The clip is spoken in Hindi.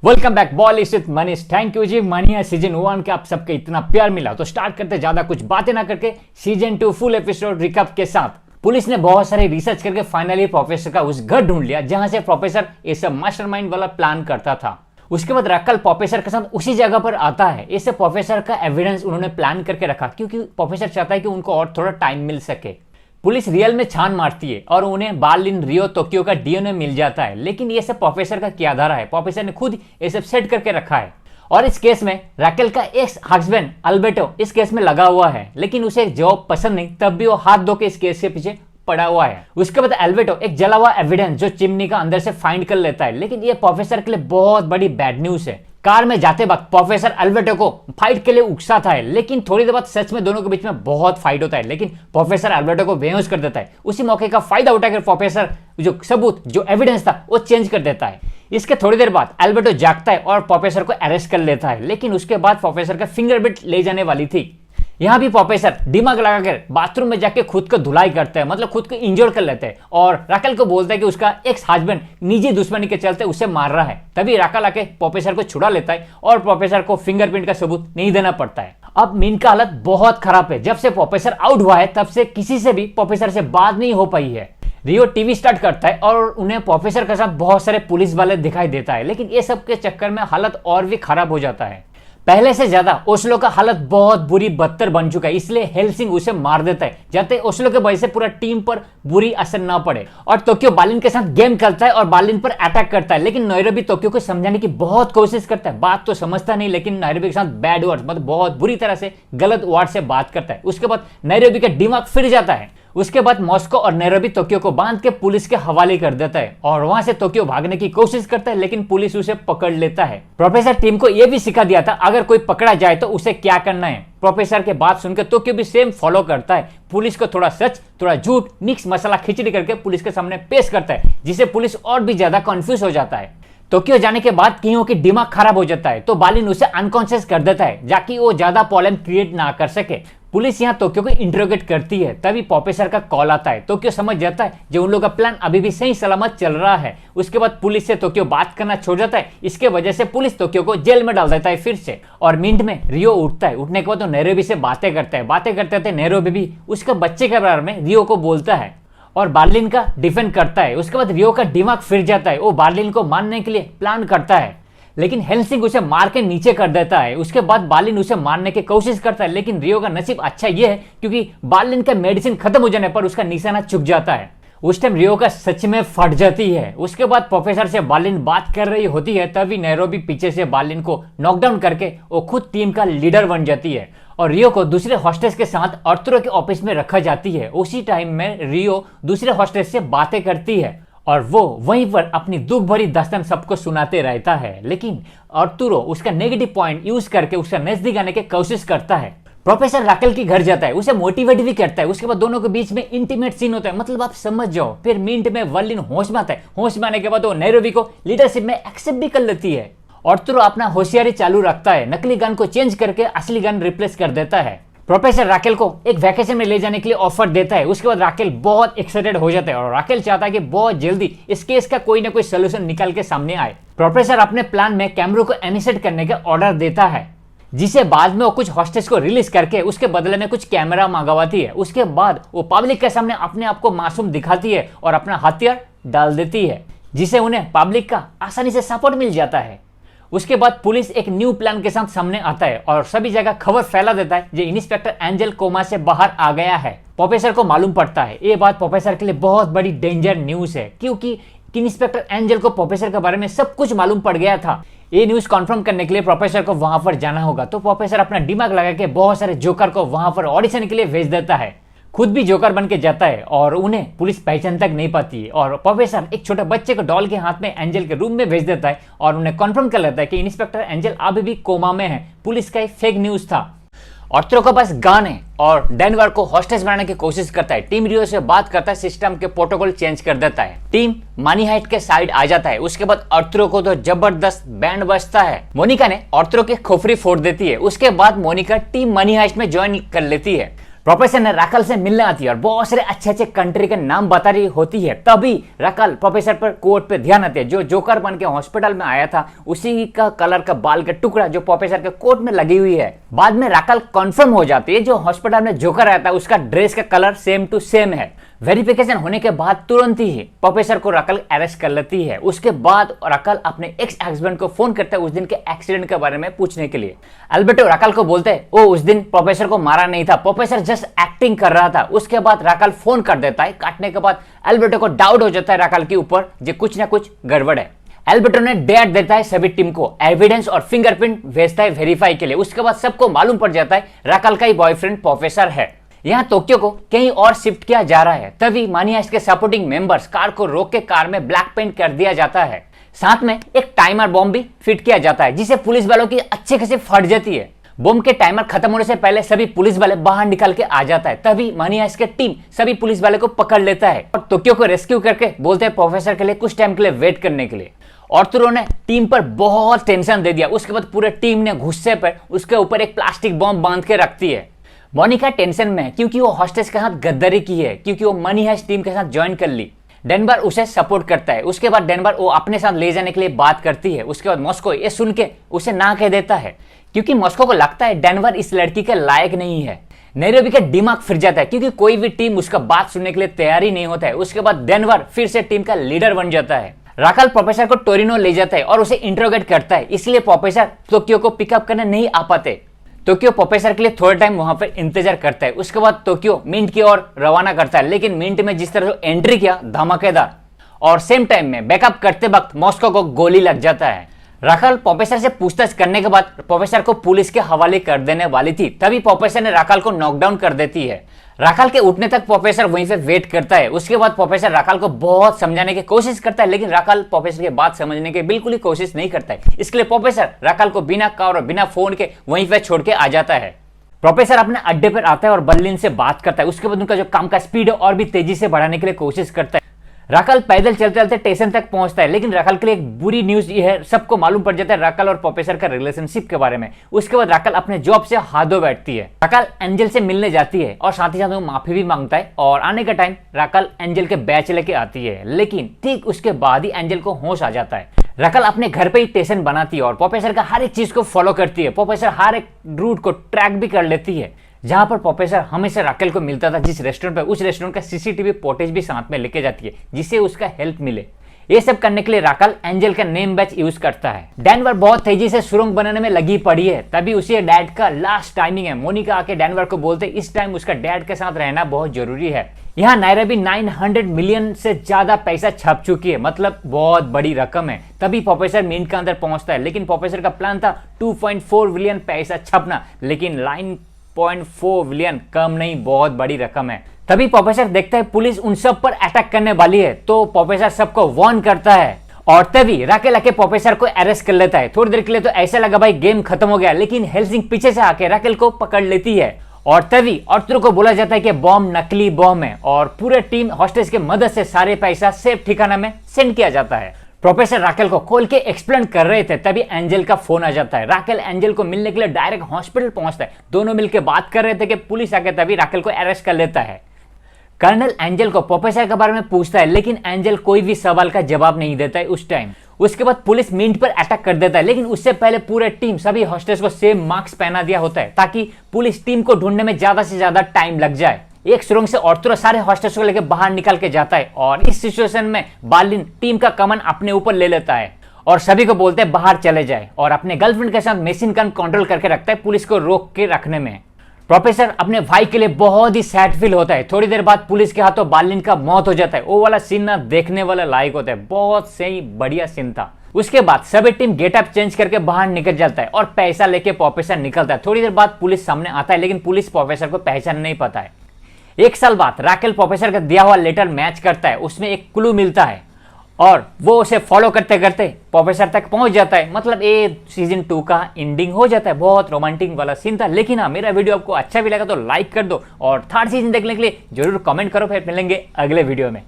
वेलकम बैक बॉल स्थित मनीष। Thank you ji. मनी सीजन 1 के आप सबके इतना प्यार मिला तो स्टार्ट करते ज्यादा कुछ बातें ना करके सीजन 2 फुल एपिसोड रिकैप के साथ। पुलिस ने बहुत सारे रिसर्च करके फाइनली प्रोफेसर का उस घर ढूंढ लिया जहां से प्रोफेसर ये सब मास्टरमाइंड वाला प्लान करता था। उसके बाद रैकल प्रोफेसर के साथ उसी जगह पर आता है। इससे प्रोफेसर का एविडेंस उन्होंने प्लान करके रखा क्योंकि प्रोफेसर चाहता है कि उनको और थोड़ा टाइम मिल सके। पुलिस रियल में छान मारती है और उन्हें बर्लिन, रियो, टोक्यो का डीएनए मिल जाता है। लेकिन ये सब प्रोफेसर का क्या धारा है, प्रोफेसर ने खुद ये सब सेट करके रखा है। और इस केस में रैकेल का एक्स हस्बैंड अल्बर्टो इस केस में लगा हुआ है, लेकिन उसे जॉब पसंद नहीं, तब भी वो हाथ धो के इस केस के पीछे पड़ा हुआ है। उसके बाद अल्बर्टो एक जला हुआ एविडेंस जो चिमनी का अंदर से फाइंड कर लेता है, लेकिन ये प्रोफेसर के लिए बहुत बड़ी बैड न्यूज है। कार में जाते वक्त प्रोफेसर अल्बर्टो को फाइट के लिए उकसाता है, लेकिन थोड़ी देर बाद सच में दोनों के बीच में बहुत फाइट होता है, लेकिन प्रोफेसर अल्बर्टो को बेहोश कर देता है। उसी मौके का फायदा उठाकर प्रोफेसर जो सबूत, जो एविडेंस था, वो चेंज कर देता है। इसके थोड़ी देर बाद अल्बर्टो जागता है और प्रोफेसर को अरेस्ट कर लेता है, लेकिन उसके बाद प्रोफेसर का फिंगरप्रिंट ले जाने वाली थी। यहाँ भी प्रोफेसर दिमाग लगाकर बाथरूम में जाके खुद को धुलाई करते हैं, मतलब खुद को इंजोर कर लेते हैं, और रैकेल को बोलता है कि उसका एक्स हस्बैंड निजी दुश्मनी के चलते उसे मार रहा है। तभी रैकेल आके प्रोफेसर को छुड़ा लेता है और प्रोफेसर को फिंगरप्रिंट का सबूत नहीं देना पड़ता है। अब मीन का हालत बहुत खराब है। जब से प्रोफेसर आउट हुआ है तब से किसी से भी प्रोफेसर से बात नहीं हो पाई है। रियो टीवी स्टार्ट करता है और उन्हें प्रोफेसर के साथ बहुत सारे पुलिस वाले दिखाई देता है, लेकिन ये सब के चक्कर में हालत और भी खराब हो जाता है। पहले से ज्यादा ओस्लो का हालत बहुत बुरी बदतर बन चुका है, इसलिए हेलसिंग उसे मार देता है जाते ओस्लो के वजह से पूरा टीम पर बुरी असर ना पड़े। और टोक्यो बर्लिन के साथ गेम खेलता है और बर्लिन पर अटैक करता है, लेकिन नैरोबी टोक्यो को समझाने की बहुत कोशिश करता है। बात तो समझता नहीं, लेकिन नैरोबी के साथ बैड वर्ड्स, मतलब बहुत बुरी तरह से गलत वर्ड से बात करता है। उसके बाद नैरोबी का दिमाग फिर जाता है। उसके बाद मॉस्को और नैरोबी टोक्यो को बांध के पुलिस के हवाले कर देता है और वहां से टोक्यो भागने की कोशिश करता है, लेकिन पुलिस उसे पकड़ लेता है। प्रोफेसर टीम को यह भी सिखा दिया था अगर कोई पकड़ा जाए तो उसे क्या करना है। प्रोफेसर के बात सुनकर टोक्यो भी सेम फॉलो करता है। पुलिस को थोड़ा सच थोड़ा झूठ मिक्स मसाला खिचड़ी करके पुलिस के सामने पेश करता है, जिससे पुलिस और भी ज्यादा कंफ्यूज हो जाता है। टोक्यो जाने के बाद कियों की दिमाग खराब हो जाता है, तो बर्लिन उसे अनकॉन्शियस कर देता है जाकि वो ज्यादा प्रॉब्लम क्रिएट ना कर सके। पुलिस यहाँ टोक्यो को इंटरोगेट करती है, तभी प्रोफेसर का कॉल आता है। टोक्यो समझ जाता है जो उन लोगों का प्लान अभी भी सही सलामत चल रहा है। उसके बाद पुलिस से टोक्यो बात करना छोड़ जाता है। इसके वजह से पुलिस टोक्यो को जेल में डाल देता है फिर से। और मिनट में रियो उठता है। उठने के बाद तो नैरोबी से बातें करता है। बातें करते थे नैरोबी भी उसके बच्चे के बारे में रियो को बोलता है और बर्लिन का डिफेंड करता है। उसके बाद रियो का दिमाग फिर जाता है, वो बर्लिन को मारने के लिए प्लान करता है, लेकिन हेलसिंग उसे मार के नीचे कर देता है। उसके बाद बर्लिन उसे मारने की कोशिश करता है, लेकिन रियो का नसीब अच्छा यह है क्योंकि बर्लिन का मेडिसिन खत्म हो जाने पर उसका निशाना चुक जाता है। उस टाइम रियो का सच में फट जाती है। उसके बाद प्रोफेसर से बर्लिन बात कर रही होती है, तभी नैरोबी पीछे से बर्लिन को नॉकडाउन करके वो खुद टीम का लीडर बन जाती है और रियो को दूसरे हॉस्टेस के साथ आर्थुरो के ऑफिस में रखा जाती है। उसी टाइम में रियो दूसरे हॉस्टेस से बातें करती है और वो वहीं पर अपनी दुख भरी दास्तान सबको सुनाते रहता है, लेकिन आर्थुरो उसका नेगेटिव पॉइंट यूज करके उसका नजदीक आने की कोशिश करता है। प्रोफेसर रैकेल के घर जाता है, उसे मोटिवेट भी करता है। उसके बाद दोनों के बीच में इंटीमेट सीन होता है, मतलब आप समझ जाओ। फिर मिनट में बर्लिन होश में आता है। होश में आने के बाद वो नैरोबी को लीडरशिप में एक्सेप्ट भी कर लेती है। आर्थुरो अपना होशियारी चालू रखता है, नकली गन को चेंज करके असली गन रिप्लेस कर देता है। प्रोफेसर रैकेल को एक वैकेशन में ले जाने के लिए ऑफर देता है। उसके बाद रैकेल बहुत एक्साइटेड हो जाता है और रैकेल चाहता है कि बहुत जल्दी इस केस का कोई ना कोई सोल्यूशन निकल के सामने आए। प्रोफेसर अपने प्लान में कैमरों को एनिमेट करने का ऑर्डर देता है, जिसे बाद में वो कुछ हॉस्टेस को रिलीज करके उसके बदले में कुछ कैमरा मंगवाती है। उसके बाद वो पब्लिक के सामने अपने आप को मासूम दिखाती है और अपना हथियार डाल देती है, जिसे उन्हें पब्लिक का आसानी से सपोर्ट मिल जाता है। उसके बाद पुलिस एक न्यू प्लान के साथ सामने आता है और सभी जगह खबर फैला देता है जो इंस्पेक्टर एंजल कोमा से बाहर आ गया है। प्रोफेसर को मालूम पड़ता है। ये बात प्रोफेसर के लिए बहुत बड़ी डेंजर न्यूज है, क्योंकि इंस्पेक्टर एंजल को प्रोफेसर के बारे में सब कुछ मालूम पड़ गया था। ये न्यूज कंफर्म करने के लिए प्रोफेसर को वहां पर जाना होगा, तो प्रोफेसर अपना दिमाग लगा के बहुत सारे जोकर को वहां पर ऑडिशन के लिए भेज देता है। खुद भी जोकर बन के जाता है और उन्हें पुलिस पहचान तक नहीं पाती है। और प्रोफेसर एक छोटे बच्चे को डॉल के हाथ में एंजल के रूम में भेज देता है और उन्हें कंफर्म कर लेता है कि इंस्पेक्टर एंजल अभी भी कोमा में है। पुलिस का एक फेक न्यूज था। आर्थुरो के पास गन है और डेनवर को हॉस्टेस बनाने की कोशिश करता है। टीम रियो से बात करता है, सिस्टम के प्रोटोकॉल चेंज कर देता है। टीम मनी हाइट के साइड आ जाता है। उसके बाद आर्थुरो को तो जबरदस्त बैंड बजता है। मोनिका ने आर्थुरो की खोपड़ी फोड़ देती है। उसके बाद मोनिका टीम मनी हाइट में ज्वाइन कर लेती है। प्रोफेसर ने राकल से मिलने आती है और बहुत सारे अच्छे अच्छे कंट्री के नाम बता रही होती है। तभी राकल प्रोफेसर पर कोर्ट पे ध्यान आती है। जो जोकर बन के हॉस्पिटल में आया था उसी का कलर का बाल का टुकड़ा जो प्रोफेसर के कोट में लगी हुई है। बाद में राकल कंफर्म हो जाती है जो हॉस्पिटल में जोकर आया था उसका ड्रेस का कलर सेम टू सेम है। वेरिफिकेशन होने के बाद तुरंत ही प्रोफेसर को राकल अरेस्ट कर लेती है। उसके बाद राकल अपने एक्स हस्बैंड को फोन करता है उस दिन के एक्सीडेंट के बारे में पूछने के लिए। अल्बर्टो राकल को बोलते हैं ओ उस दिन प्रोफेसर को मारा नहीं था, प्रोफेसर जस्ट एक्टिंग कर रहा था। उसके बाद राकल फोन कर देता है। काटने के बाद अल्बर्टो को डाउट हो जाता है राकल के ऊपर जो कुछ ना कुछ गड़बड़ है। अल्बर्टो ने डेट देता है सभी टीम को, एविडेंस और फिंगरप्रिंट भेजता है वेरीफाई के लिए। उसके बाद सबको मालूम पड़ जाता है राकल का ही बॉयफ्रेंड प्रोफेसर है। यहाँ टोक्यो को कहीं और शिफ्ट किया जा रहा है। तभी मानिया के सपोर्टिंग मेंबर्स कार को रोक के कार में ब्लैक पेंट कर दिया जाता है। साथ में एक टाइमर बॉम्ब भी फिट किया जाता है जिसे पुलिस वालों की अच्छे खासी फट जाती है। बॉम्ब के टाइमर खत्म होने से पहले सभी पुलिस वाले बाहर निकल के आ जाता है। तभी मानिया के टीम सभी पुलिस वाले को पकड़ लेता है और टोक्यो को रेस्क्यू करके बोलते हैं प्रोफेसर के लिए कुछ टाइम के लिए वेट करने के लिए। आर्थुरो ने टीम पर बहुत टेंशन दे दिया। उसके बाद पूरे टीम ने गुस्से पर उसके ऊपर एक प्लास्टिक बॉम्ब बांध के रखती है। मोनिका टेंशन में है क्योंकि वो हॉस्टेस के साथ गद्दारी की है, क्योंकि वो मनी हैश टीम के साथ ज्वाइन कर ली। डेनवर उसे सपोर्ट करता है। उसके बाद डेनवर वो अपने साथ ले जाने के लिए बात करती है। उसके बाद मॉस्को ये सुन के उसे ना कह देता है क्योंकि मॉस्को को लगता है डेनवर इस लड़की के लायक नहीं है। नैरोबी का दिमाग फिर जाता है क्योंकि कोई भी टीम उसका बात सुनने के लिए तैयार ही नहीं होता है। उसके बाद डेनवर फिर से टीम का लीडर बन जाता है। राकल प्रोफेसर को टोरिनो ले जाता है और उसे इंट्रोगेट करता है। इसलिए प्रोफेसर टोक्यो को पिकअप करने नहीं आ पाते। टोक्यो प्रोफेसर के लिए थोड़ा टाइम वहां पर इंतजार करता है। उसके बाद टोक्यो मिंट की ओर रवाना करता है, लेकिन मिंट में जिस तरह से एंट्री किया धमाकेदार और सेम टाइम में बैकअप करते वक्त मॉस्को को गोली लग जाता है। राकल प्रोफेसर से पूछताछ करने के बाद प्रोफेसर को पुलिस के हवाले कर देने वाली थी। तभी प्रोफेसर ने राकल को नॉकडाउन कर देती है। राकल के उठने तक प्रोफेसर वहीं पे वेट करता है। उसके बाद प्रोफेसर राकल को बहुत समझाने की कोशिश करता है, लेकिन राकल प्रोफेसर की बात समझने की बिल्कुल ही कोशिश नहीं करता है। इसके लिए प्रोफेसर राकल को बिना कार और बिना फोन के वहीं पे छोड़ के आ जाता है। प्रोफेसर अपने अड्डे पर आता है और बर्लिन से बात करता है। उसके बाद उनका जो काम का स्पीड है और भी तेजी से बढ़ाने के लिए कोशिश करता है। राकल पैदल चलते चलते स्टेशन तक पहुंचता है, लेकिन राकल के लिए एक बुरी न्यूज ये है, सबको मालूम पड़ जाता है राकल और प्रोफेसर का रिलेशनशिप के बारे में। उसके बाद राकल अपने जॉब से हाथ धो बैठती है। राकल एंजल से मिलने जाती है और साथ ही साथ वो माफी भी मांगता है और आने का टाइम राकल एंजल के बैच लेके आती है, लेकिन ठीक उसके बाद ही एंजल को होश आ जाता है। राकल अपने घर पे ही स्टेशन बनाती है और प्रोफेसर का हर एक चीज को फॉलो करती है। प्रोफेसर हर एक रूट को ट्रैक भी कर लेती है। जहां पर प्रोफेसर हमेशा राकल को मिलता था जिस रेस्टोरेंट पे, उस रेस्टोरेंट का सीसीटीवी फुटेज भी साथ में लेके जाती है जिससे उसका हेल्प मिले। ये सब करने के लिए राकल एंजल का नेम बैच यूज करता है। डेनवर बहुत तेजी से सुरंग बनाने में लगी पड़ी है। तभी उसी डैड का लास्ट टाइमिंग है। मोनिका आके डेनवर को बोलते इस टाइम उसका डैड के साथ रहना बहुत जरूरी है। यहाँ नैरोबी 900 मिलियन से ज्यादा पैसा छप चुकी है, मतलब बहुत बड़ी रकम है। तभी प्रोफेसर मिंट के अंदर पहुंचता है, लेकिन प्रोफेसर का प्लान था 2.4 बिलियन पैसा छपना, लेकिन 9.4 बिलियन कम नहीं, बहुत बड़ी रकम है। तभी प्रोफेसर देखता है पुलिस उन सब पर अटैक करने वाली है, तो प्रोफेसर सबको वार्न करता है और तभी राकेल आके प्रोफेसर को अरेस्ट कर लेता है। थोड़ी देर के लिए तो ऐसा लगा भाई गेम खत्म हो गया, लेकिन हेल्सिंग पीछे से आके राकेल को पकड़ लेती है और तभी आर्थुरो को बोला जाता है कि बॉम्ब नकली बॉम्ब है और पूरे टीम हॉस्टेज की मदद से सारे पैसा सेफ ठिकाना में सेंड किया जाता है। प्रोफेसर राकेल को खोल के एक्सप्लेन कर रहे थे, तभी एंजल का फोन आ जाता है। राकेल एंजल को मिलने के लिए डायरेक्ट हॉस्पिटल पहुंचता है। दोनों मिलकर बात कर रहे थे कि पुलिस आके तभी राकेल को अरेस्ट कर लेता है। कर्नल एंजल को प्रोफेसर के बारे में पूछता है, लेकिन एंजल कोई भी सवाल का जवाब नहीं देता है उस टाइम। उसके बाद पुलिस मिंट पर अटैक कर देता है, लेकिन उससे पहले पूरे टीम सभी हॉस्टेज को सेम मास्क पहना दिया होता है ताकि पुलिस टीम को ढूंढने में ज्यादा से ज्यादा टाइम लग जाए। एक सुरंग से आर्थुरो सारे हॉस्टेज को लेकर बाहर निकल के जाता है और इस सिचुएशन में बार्लिन टीम का कमान अपने ऊपर ले लेता है और सभी को बोलते हैं बाहर चले जाए और अपने गर्लफ्रेंड के साथ मशीन गन कंट्रोल करके रखता है पुलिस को रोक के रखने में। प्रोफेसर अपने भाई के लिए बहुत ही सैड फील होता है। थोड़ी देर बाद पुलिस के हाथों बार्लिन का मौत हो जाता है। वो वाला सीन ना देखने वाला लायक होता है, बहुत सही बढ़िया सीन था। उसके बाद सभी टीम गेटअप चेंज करके बाहर निकल जाता है और पैसा लेके प्रोफेसर निकलता है। थोड़ी देर बाद पुलिस सामने आता है, लेकिन पुलिस प्रोफेसर को पहचान नहीं पाता है। एक साल बाद राकेल प्रोफेसर का दिया हुआ लेटर मैच करता है, उसमें एक क्लू मिलता है और वो उसे फॉलो करते करते प्रोफेसर तक पहुंच जाता है। मतलब ये सीजन 2 का एंडिंग हो जाता है। बहुत रोमांटिक वाला सीन था। लेकिन हाँ, मेरा वीडियो आपको अच्छा भी लगा तो लाइक कर दो और थर्ड सीजन देखने के लिए जरूर कमेंट करो। फिर मिलेंगे अगले वीडियो में।